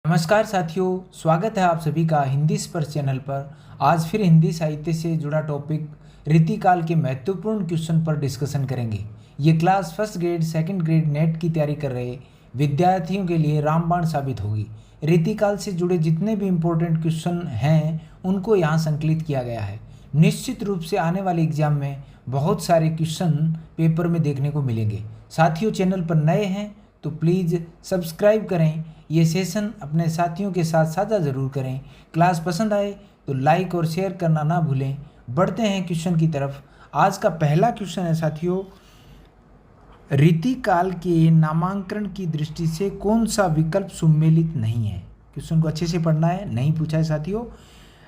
नमस्कार साथियों, स्वागत है आप सभी का हिंदी स्पर्श चैनल पर। आज फिर हिंदी साहित्य से जुड़ा टॉपिक रीतिकाल के महत्वपूर्ण क्वेश्चन पर डिस्कशन करेंगे। ये class first grade second grade net की तैयारी कर रहे विद्यार्थियों के लिए रामबाण साबित होगी। रीतिकाल से जुड़े जितने भी इम्पोर्टेंट क्वेश्चन हैं उनको यहाँ संकलित किया गया है। निश्चित रूप से आने वाले एग्जाम में बहुत सारे क्वेश्चन पेपर में देखने को मिलेंगे। साथियों, चैनल पर नए हैं तो प्लीज़ सब्सक्राइब करें। ये सेशन अपने साथियों के साथ साझा ज़रूर करें। क्लास पसंद आए तो लाइक और शेयर करना ना भूलें। बढ़ते हैं क्वेश्चन की तरफ। आज का पहला क्वेश्चन है साथियों, रीतिकाल के नामांकन की दृष्टि से कौन सा विकल्प सुमेलित नहीं है। क्वेश्चन को अच्छे से पढ़ना है, नहीं पूछा है साथियों।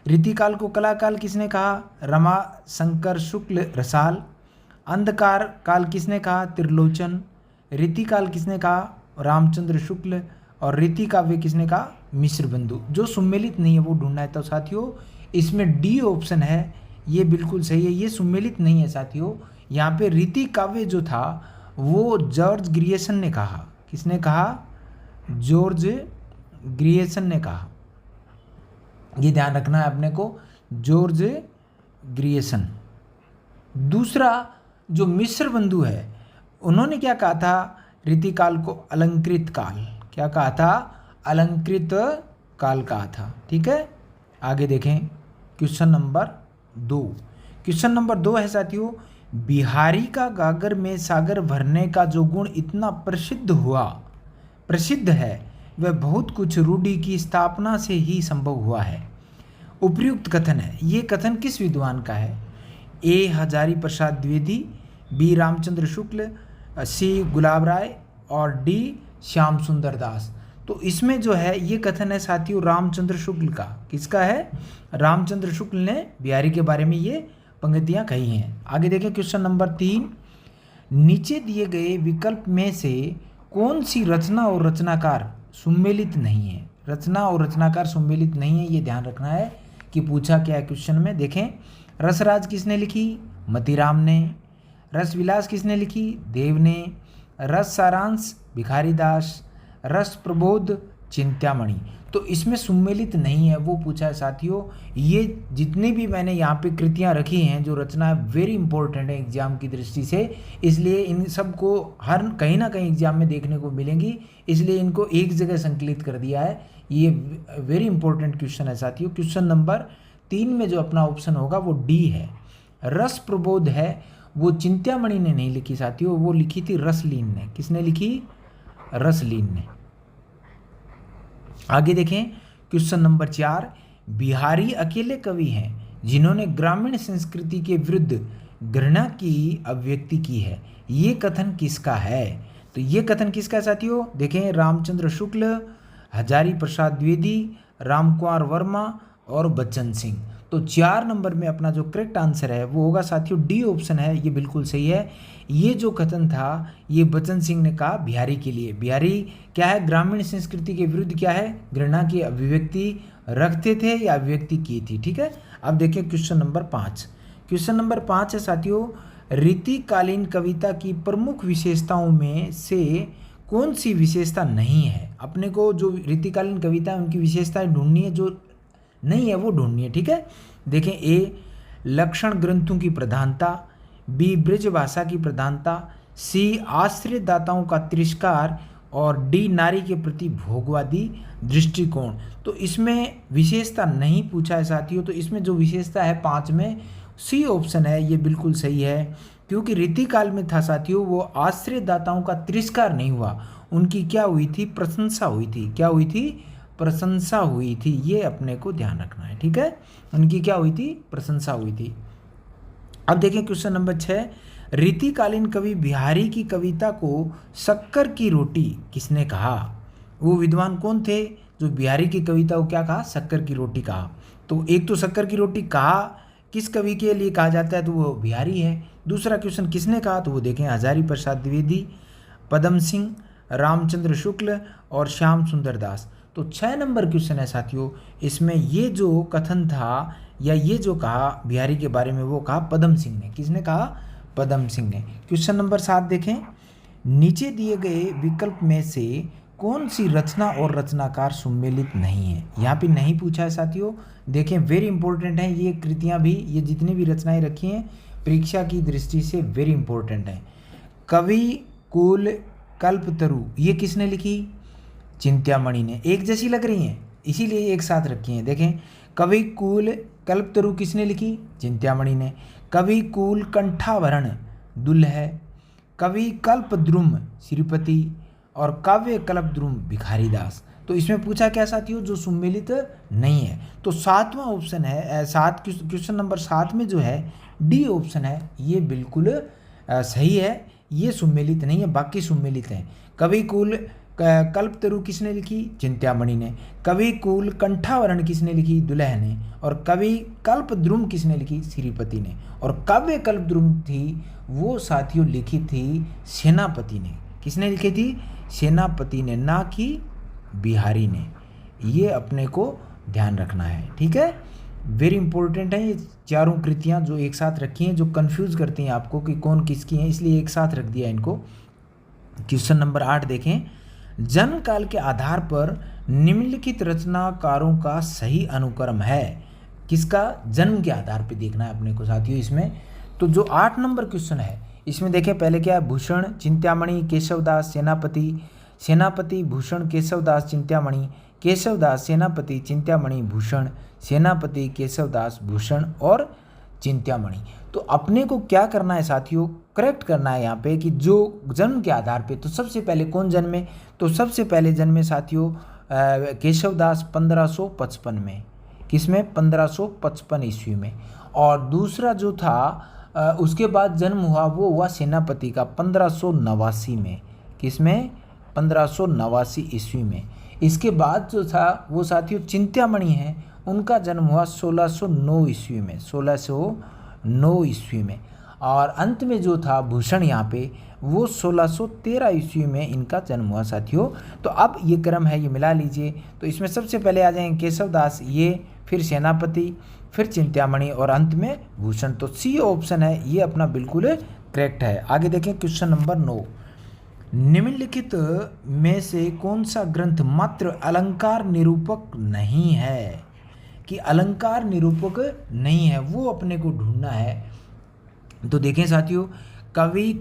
रीतिकाल को कलाकाल किसने कहा? रमाशंकर शुक्ल रसाल। अंधकार काल किसने कहा? त्रिलोचन। रीतिकाल किसने कहा? रामचंद्र शुक्ल। और रीति काव्य किसने कहा? मिश्र बंधु। जो सुमेलित नहीं है वो ढूंढना है। तो साथियों इसमें डी ऑप्शन है, ये बिल्कुल सही है। ये सुमेलित नहीं है साथियों। यहाँ पे रीति काव्य जो था वो जॉर्ज ग्रियर्सन ने कहा। किसने कहा? जॉर्ज ग्रियर्सन ने कहा। ये ध्यान रखना है अपने को, जॉर्ज ग्रियर्सन। दूसरा जो मिश्र बंधु है उन्होंने क्या कहा था? रीतिकाल को अलंकृत काल। क्या कहा था? अलंकृत काल कहा था। ठीक है, आगे देखें क्वेश्चन नंबर 2। क्वेश्चन नंबर 2 है साथियों, बिहारी का गागर में सागर भरने का जो गुण इतना प्रसिद्ध है वह बहुत कुछ रूढ़ि की स्थापना से ही संभव हुआ है। उपयुक्त कथन है। ये कथन किस विद्वान का है? ए हजारी प्रसाद द्विवेदी, बी रामचंद्र शुक्ल, सी गुलाब राय और डी श्याम सुंदर दास। तो इसमें जो है ये कथन है साथियों रामचंद्र शुक्ल का। किसका है? रामचंद्र शुक्ल ने बिहारी के बारे में ये पंक्तियां कही हैं। आगे देखें क्वेश्चन नंबर 3, नीचे दिए गए विकल्प में से कौन सी रचना और रचनाकार सुमेलित नहीं है? रचना और रचनाकार सुमेलित नहीं है, ये ध्यान रखना है कि पूछा क्या है क्वेश्चन में। देखें, रसराज किसने लिखी? मतीराम ने। रस विलास किसने लिखी? देव ने। रस सारांश भिखारी दास। रस प्रबोध चिंतामणि। तो इसमें सुमेलित नहीं है वो पूछा है साथियों। ये जितनी भी मैंने यहाँ पे कृतियाँ रखी हैं जो रचना है वेरी इंपॉर्टेंट है एग्जाम की दृष्टि से, इसलिए इन सबको हर कहीं ना कहीं एग्जाम में देखने को मिलेंगी, इसलिए इनको एक जगह संकलित कर दिया है। ये वेरी इंपॉर्टेंट क्वेश्चन है साथियों। क्वेश्चन नंबर 3 में जो अपना ऑप्शन होगा वो डी है। रस प्रबोध है वो चिंतामणि ने नहीं लिखी साथियों, वो लिखी थी रसलीन ने। किसने लिखी? रसलीन ने। आगे देखें क्वेश्चन नंबर 4, बिहारी अकेले कवि हैं जिन्होंने ग्रामीण संस्कृति के विरुद्ध घृणा की अभिव्यक्ति की है। ये कथन किसका है? तो ये कथन किसका है साथियों? देखें, रामचंद्र शुक्ल, हजारी प्रसाद द्विवेदी, रामकुमार वर्मा और बच्चन सिंह। तो 4 नंबर में अपना जो करेक्ट आंसर है वो होगा साथियों डी ऑप्शन है, ये बिल्कुल सही है। ये जो कथन था ये बच्चन सिंह ने कहा बिहारी के लिए। बिहारी क्या है? ग्रामीण संस्कृति के विरुद्ध क्या है? घृणा की अभिव्यक्ति रखते थे या अभिव्यक्ति की थी। ठीक है, अब देखिए क्वेश्चन नंबर 5। क्वेश्चन नंबर 5 है साथियों, रीतिकालीन कविता की प्रमुख विशेषताओं में से कौन सी विशेषता नहीं है? अपने को जो रीतिकालीन कविता है उनकी विशेषताएं ढूंढनी है, जो नहीं है वो ढूंढनी है। ठीक है, देखें, ए लक्षण ग्रंथों की प्रधानता, बी ब्रज भाषा की प्रधानता, सी आश्रयदाताओं का तिरस्कार और डी नारी के प्रति भोगवादी दृष्टिकोण। तो इसमें विशेषता नहीं पूछा है साथियों, तो इसमें जो विशेषता है 5 में सी ऑप्शन है, ये बिल्कुल सही है। क्योंकि रीतिकाल में था साथियों वो आश्रयदाताओं का तिरस्कार नहीं हुआ, उनकी क्या हुई थी? प्रशंसा हुई थी। क्या हुई थी? प्रशंसा हुई थी। ये अपने को ध्यान रखना है। ठीक है, उनकी क्या हुई थी? प्रशंसा हुई थी। अब देखें क्वेश्चन नंबर 6, रीतिकालीन कवि बिहारी की कविता को शक्कर की रोटी किसने कहा? वो विद्वान कौन थे जो बिहारी की कविता को क्या कहा? शक्कर की रोटी कहा। तो एक तो शक्कर की रोटी कहा किस कवि के लिए कहा जाता है? तो वो बिहारी है। दूसरा क्वेश्चन किसने कहा? तो वो देखें, हजारी प्रसाद द्विवेदी, पदम सिंह, रामचंद्र शुक्ल और श्याम सुंदर दास। तो 6 नंबर क्वेश्चन है साथियों, इसमें ये जो कथन था या ये जो कहा बिहारी के बारे में वो कहा पदम सिंह ने। किसने कहा? पदम सिंह ने। क्वेश्चन नंबर 7 देखें, नीचे दिए गए विकल्प में से कौन सी रचना और रचनाकार सुमेलित नहीं है। यहाँ पे नहीं पूछा है साथियों, देखें वेरी इंपॉर्टेंट है ये कृतियाँ भी, ये जितनी भी रचनाएं रखी हैं परीक्षा की दृष्टि से वेरी इंपॉर्टेंट है। कवि कुल कल्पतरु ये किसने लिखी, चिंत्यामणि ने। एक जैसी लग रही हैं इसीलिए एक साथ रखी हैं। देखें कवि कुल कल्पतरु किसने लिखी, चिंत्यामणि ने। कवि कुल कंठाभरण दुल्ह, कवि कल्पद्रुम श्रीपति और काव्य कल्पद्रुम भिखारीदास। तो इसमें पूछा क्या साथियों, जो सुमेलित नहीं है। तो सातवां ऑप्शन है, क्वेश्चन नंबर 7 में जो है डी ऑप्शन है ये बिल्कुल सही है। ये सुमेलित नहीं है, बाकी सुमेलित हैं। कवि कुल कल्पतरु किसने लिखी, चिंत्यामणि ने। कवि कुल कंठावरण किसने लिखी, दुल्ह ने। और कवि कल्पद्रुम किसने लिखी, श्रीपति ने। और काव्य कल्पद्रुम थी वो साथियों लिखी थी सेनापति ने। किसने लिखी थी, सेनापति ने, ना कि बिहारी ने। ये अपने को ध्यान रखना है, ठीक है। वेरी इंपॉर्टेंट है ये चारों कृतियाँ जो एक साथ रखी हैं, जो कंफ्यूज करती हैं आपको कि कौन किसकी हैं, इसलिए एक साथ रख दिया इनको। क्वेश्चन नंबर 8 देखें, जन्म काल के आधार पर निम्नलिखित रचनाकारों का सही अनुक्रम है। किसका, जन्म के आधार पर देखना है अपने को साथियों इसमें। तो जो 8 नंबर क्वेश्चन है इसमें देखें पहले क्या है, भूषण चिंत्यामणि केशवदास सेनापति, सेनापति भूषण केशवदास चिंत्यामणि, केशवदास सेनापति चिंत्यामणि भूषण, सेनापति केशवदास भूषण और चिंत्यामणि। तो अपने को क्या करना है साथियों, करेक्ट करना है यहाँ पे कि जो जन्म के आधार पे। तो सबसे पहले कौन जन्मे, तो सबसे पहले जन्मे साथियों केशवदास 1555 में। किसमें, 1555 ईस्वी में। और दूसरा जो था उसके बाद जन्म हुआ वो हुआ सेनापति का 1589 में। किसमें, 1589 ईस्वी में। इसके बाद जो था वो साथियों चिंत्यामणि हैं, उनका जन्म हुआ 1609 ईस्वी में, 1609 ईस्वी में। और अंत में जो था भूषण यहाँ पे वो 1613 ईस्वी में इनका जन्म हुआ साथियों। तो अब ये क्रम है, ये मिला लीजिए। तो इसमें सबसे पहले आ जाएंगे केशवदास, ये फिर सेनापति, फिर चिंत्यामणि और अंत में भूषण। तो सी ऑप्शन है ये अपना बिल्कुल करेक्ट है। आगे देखें क्वेश्चन नंबर 9, निम्नलिखित में से कौन सा ग्रंथ मात्र अलंकार निरूपक नहीं है। कि अलंकार निरूपक नहीं है वो अपने को ढूंढना है। तो देखें साथियों, कवि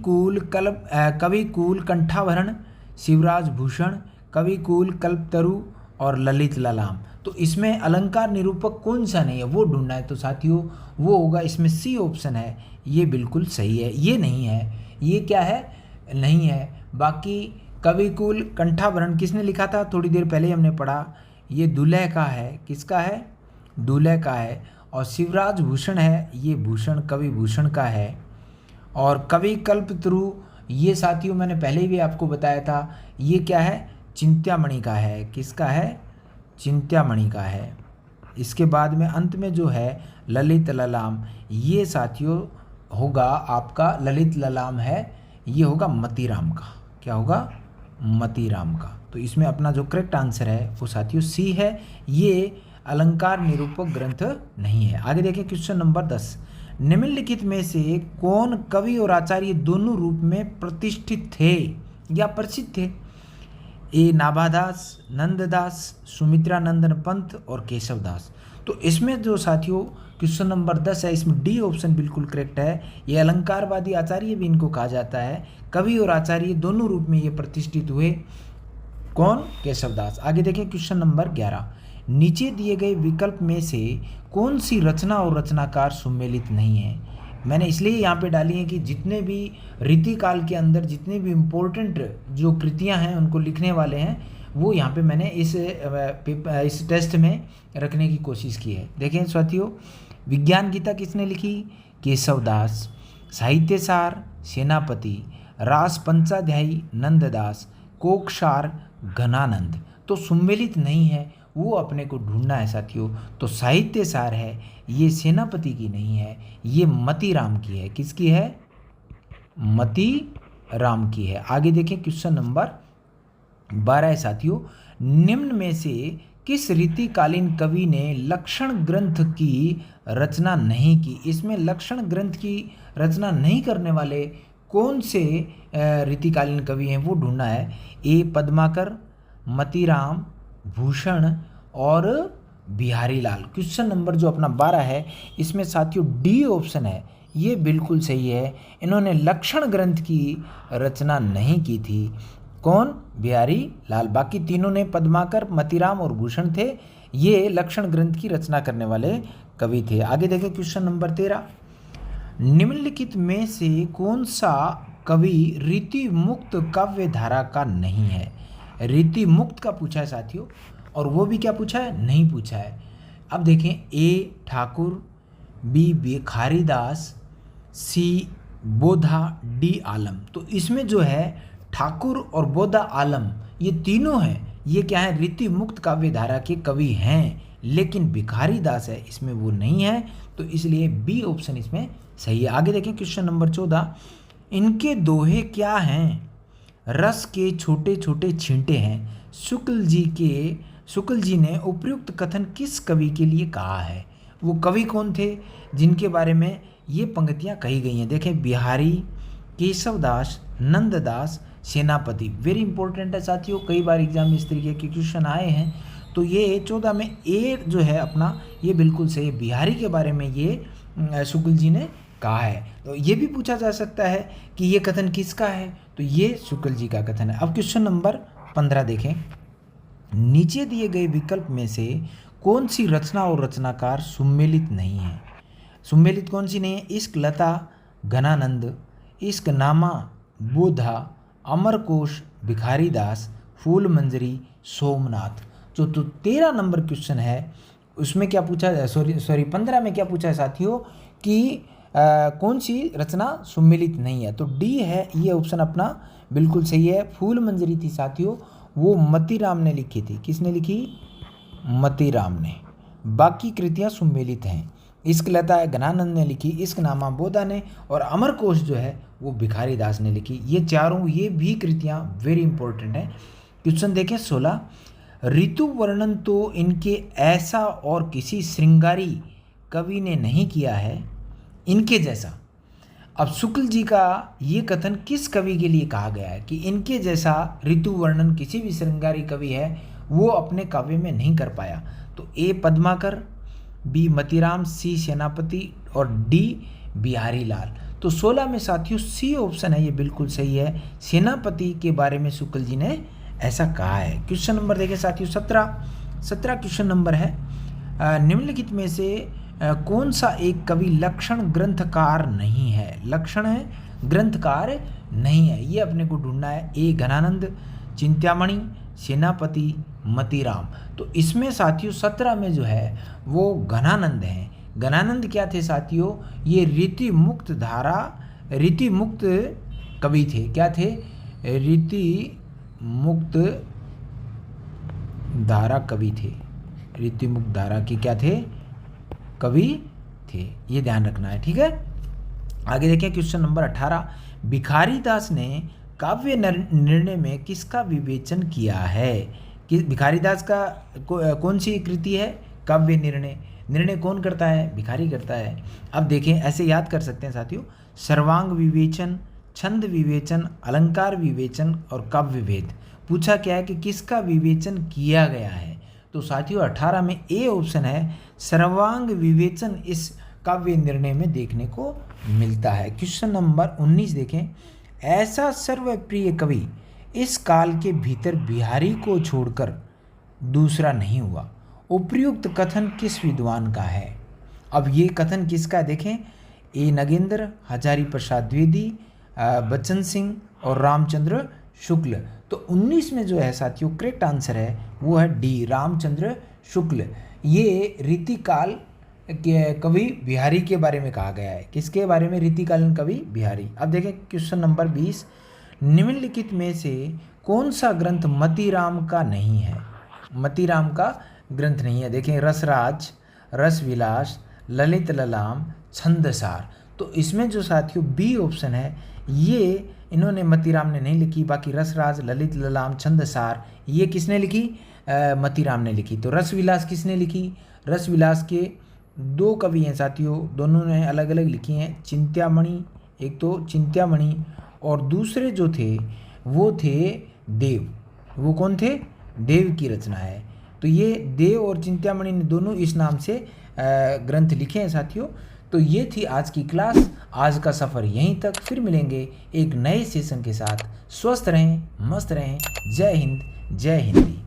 कुल कंठाभरण शिवराज भूषण, कवि कुल कल्पतरु और ललित ललाम। तो इसमें अलंकार निरूपक कौन सा नहीं है वो ढूंढना है। तो साथियों वो होगा इसमें सी ऑप्शन है, ये बिल्कुल सही है। ये नहीं है, ये क्या है, नहीं है। बाकी कवि कुल कंठाभरण किसने लिखा था, थोड़ी देर पहले हमने पढ़ा, ये दुल्ह का है। किसका है, दुल्ह का है। और शिवराज भूषण है, ये भूषण कवि भूषण का है। और कवि कल्पतरु ये साथियों मैंने पहले भी आपको बताया था, ये क्या है, चिंत्यामणि का है। किसका है, चिंत्यामणि का है। इसके बाद में अंत में जो है ललित ललाम, ये साथियों होगा आपका ललित ललाम है, ये होगा मतीराम का। क्या होगा, मतीराम का। तो इसमें अपना जो करेक्ट आंसर है वो साथियों सी है, ये अलंकार निरूपक ग्रंथ नहीं है। आगे देखिए क्वेश्चन नंबर 10, निम्नलिखित में से कौन कवि और आचार्य दोनों रूप में प्रतिष्ठित थे या प्रसिद्ध थे। ए नाभादास, नंददास, सुमित्रा नंदन पंत और केशवदास। तो इसमें जो साथियों क्वेश्चन नंबर 10 है, इसमें डी ऑप्शन बिल्कुल करेक्ट है। ये अलंकारवादी आचार्य भी इनको कहा जाता है। कवि और आचार्य दोनों रूप में ये प्रतिष्ठित हुए। कौन, केशवदास। आगे देखें क्वेश्चन नंबर 11, नीचे दिए गए विकल्प में से कौन सी रचना और रचनाकार सुमेलित नहीं है। मैंने इसलिए यहाँ पे डाली है कि जितने भी रीतिकाल के अंदर जितने भी इम्पोर्टेंट जो कृतियाँ हैं उनको लिखने वाले हैं वो यहाँ पे मैंने इस टेस्ट में रखने की कोशिश की है। देखें साथियों, विज्ञान गीता किसने लिखी, केशवदास। साहित्यसार सेनापति, रास पंचाध्यायी नंददास, कोकसार घनानंद। तो सुमेलित नहीं है वो अपने को ढूंढना है साथियों। तो साहित्यसार है, ये सेनापति की नहीं है, ये मतीराम की है। किसकी है, मतीराम की है। आगे देखें क्वेश्चन नंबर 12 है साथियों, निम्न में से किस रीतिकालीन कवि ने लक्षण ग्रंथ की रचना नहीं की। इसमें लक्षण ग्रंथ की रचना नहीं करने वाले कौन से रीतिकालीन कवि हैं वो ढूंढना है। ए पद्माकर, मतीराम, भूषण और बिहारी लाल। क्वेश्चन नंबर जो अपना 12 है इसमें साथियों डी ऑप्शन है, ये बिल्कुल सही है। इन्होंने लक्षण ग्रंथ की रचना नहीं की थी। कौन? बिहारी लाल। बाकी तीनों ने, पद्माकर, मतीराम और भूषण थे, ये लक्षण ग्रंथ की रचना करने वाले कवि थे। आगे देखें क्वेश्चन नंबर 13, निम्नलिखित में से कौन सा कवि रीति मुक्त काव्य धारा का नहीं है? रीति मुक्त का पूछा है साथियों, और वो भी क्या पूछा है? नहीं पूछा है। अब देखें, ए ठाकुर, बी भिखारीदास, सी बोधा, डी आलम। तो इसमें जो है ठाकुर और बोधा, आलम, ये तीनों हैं, ये क्या है? रीति मुक्त काव्य धारा के कवि हैं, लेकिन भिखारीदास है इसमें वो नहीं है, तो इसलिए बी ऑप्शन इसमें सही है। आगे देखें क्वेश्चन नंबर 14, इनके दोहे क्या हैं? रस के छोटे छोटे छींटे हैं। शुक्ल जी ने उपयुक्त कथन किस कवि के लिए कहा है? वो कवि कौन थे जिनके बारे में ये पंक्तियाँ कही गई हैं? देखें, बिहारी, केशवदास, नंददास, सेनापति। वेरी इंपॉर्टेंट है साथियों, कई बार एग्जाम में इस तरीके के क्वेश्चन आए हैं। तो ये 14 में ए जो है अपना, ये बिल्कुल सही है। बिहारी के बारे में ये शुक्ल जी ने कहा है। तो ये भी पूछा जा सकता है कि ये कथन किसका है, तो ये शुक्ल जी का कथन है। अब क्वेश्चन नंबर 15 देखें, नीचे दिए गए विकल्प में से कौन सी रचना और रचनाकार सुमेलित नहीं है? सुमेलित कौन सी नहीं है? इश्क लता घनानंद, इश्क नामा बोधा, अमरकोश भिखारीदास, फूल मंजरी सोमनाथ। जो तो 13 नंबर क्वेश्चन है उसमें क्या पूछा है, सॉरी 15 में क्या पूछा है साथियों कि कौन सी रचना सुमेलित नहीं है? तो डी है, ये ऑप्शन अपना बिल्कुल सही है। फूल मंजरी थी साथियों, वो मतीराम ने लिखी थी। किसने लिखी? मतीराम ने। बाकी कृतियाँ सुमेलित हैं। इश्क लता है घनानंद ने लिखी, इश्क नामा बोधा ने, और अमरकोश जो है वो भिखारीदास ने लिखी। ये चारों, ये भी कृतियाँ वेरी इंपॉर्टेंट है। क्वेश्चन देखें 16, ऋतु वर्णन तो इनके ऐसा और किसी श्रृंगारी कवि ने नहीं किया है इनके जैसा। अब शुक्ल जी का ये कथन किस कवि के लिए कहा गया है कि इनके जैसा ऋतु वर्णन किसी भी श्रृंगारी कवि है वो अपने काव्य में नहीं कर पाया? तो ए पद्माकर, बी मतीराम, सी सेनापति और डी बिहारी लाल। तो 16 में साथियों सी ऑप्शन है, ये बिल्कुल सही है। सेनापति के बारे में शुक्ल जी ने ऐसा कहा है। क्वेश्चन नंबर देखें साथियों 17 क्वेश्चन नंबर है, निम्नलिखित में से कौन सा एक कवि लक्षण ग्रंथकार नहीं है? लक्षण ग्रंथकार नहीं है, ये अपने को ढूंढना है। ए घनानंद, चिंतामणि, सेनापति, मतीराम। तो इसमें साथियों 17 में जो है वो घनानंद हैं। घनानंद क्या थे साथियों? ये रीति मुक्त कवि थे। क्या थे? रीति मुक्त धारा कवि थे। रीति मुक्त धारा के क्या थे? कवि थे, ये ध्यान रखना है, ठीक है। आगे देखें क्वेश्चन नंबर 18, भिखारीदास ने काव्य निर्णय में किसका विवेचन किया है? कि भिखारीदास का कौन सी कृति है? काव्य निर्णय कौन करता है? भिखारी करता है। अब देखें, ऐसे याद कर सकते हैं साथियों, सर्वांग विवेचन, छंद विवेचन, अलंकार विवेचन और काव्य भेद। पूछा क्या है कि किसका विवेचन किया गया है? तो साथियों 18 में ए ऑप्शन है, सर्वांग विवेचन इस काव्य निर्णय में देखने को मिलता है। क्वेश्चन नंबर 19 देखें, ऐसा सर्वप्रिय कवि इस काल के भीतर बिहारी को छोड़कर दूसरा नहीं हुआ। उपयुक्त कथन किस विद्वान का है? अब ये कथन किसका है देखें, ए नगेंद्र, हजारी प्रसाद द्विवेदी, बच्चन सिंह और रामचंद्र शुक्ल। तो 19 में जो है साथियों करेक्ट आंसर है वो है डी, रामचंद्र शुक्ल। ये रीतिकाल के कवि बिहारी के बारे में कहा गया है। किसके बारे में? रीतिकालीन कवि बिहारी। अब देखें क्वेश्चन नंबर 20, निम्नलिखित में से कौन सा ग्रंथ मतीराम का नहीं है? मतीराम का ग्रंथ नहीं है। देखें, रसराज, रसविलास, ललित ललाम, छंदसार। तो इसमें जो साथियों बी ऑप्शन है, ये इन्होंने मतीराम ने नहीं लिखी। बाकी रसराज, ललित ललाम, छंदसार ये किसने लिखी? मतीराम ने लिखी। तो रसविलास किसने लिखी? रसविलास के दो कवि हैं साथियों, दोनों ने अलग अलग लिखी हैं। चिंतामणि, एक तो चिंतामणि और दूसरे जो थे वो थे देव। वो कौन थे? देव की रचना है। तो ये देव और चिंतामणि ने दोनों इस नाम से ग्रंथ लिखे हैं साथियों। तो ये थी आज की क्लास। आज का सफ़र यहीं तक, फिर मिलेंगे एक नए सेशन के साथ। स्वस्थ रहें, मस्त रहें। जय हिंद, जय हिंदी।